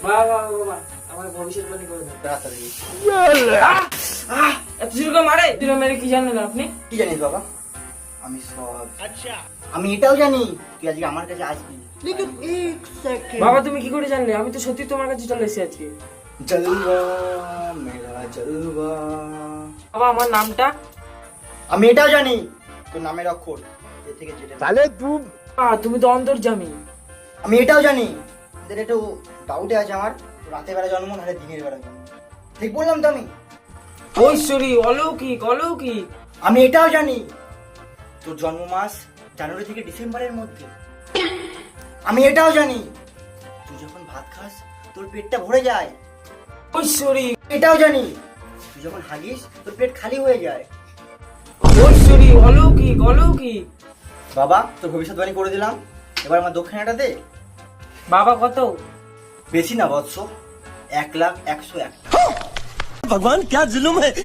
বাবা বাবা বাবা আমার ভবিষ্যৎবাণী করে দেন তাড়াতাড়ি। এত জোর করে মারে তুই মেরে কি জানেন আপনি? কি জানিস বাবা? আমি সব আমি এটাও জানি তুই আজকে আমার কাছে আসবি। বাবা তুমি কি করে জানলে? আমি তো সত্যি তোমার কাছে চলে এসেছি আজকে। জলওয়া মেরা জলওয়া। বাবা আমার নামটা? আমি এটাও জানি তোর নামের অক্ষর এ থেকে যেটা তুমি তো অন্তর্জামী। আমি এটাও জানি তোদের একটু ডাউটে আছে আমার, রাতে বেলা জন্ম নাহলে দিনের বেলা জন্ম। ঠিক বললাম তো আমি? ঐশ্বরী অলৌকিক অলৌকিক। আমি এটাও জানি তোর জন্ম মাস জানুয়ারি থেকে ডিসেম্বরের মধ্যে। আমি এটাও জানি তুই যখন ভাত খাস তোর পেটটা ভরে যায়। ঐশ্বরী এটাও জানি তুই যখন হাগিস তোর পেট খালি হয়ে যায়। ঐশ্বরী অলৌকিক অলৌকিক। বাবা তোর ভবিষ্যৎবাণী করে দিলাম, এবার আমার দক্ষিণাটা দে। বাবা কত? বেশি না বৎস, 1,01,001। भगवान क्या जुल्म है।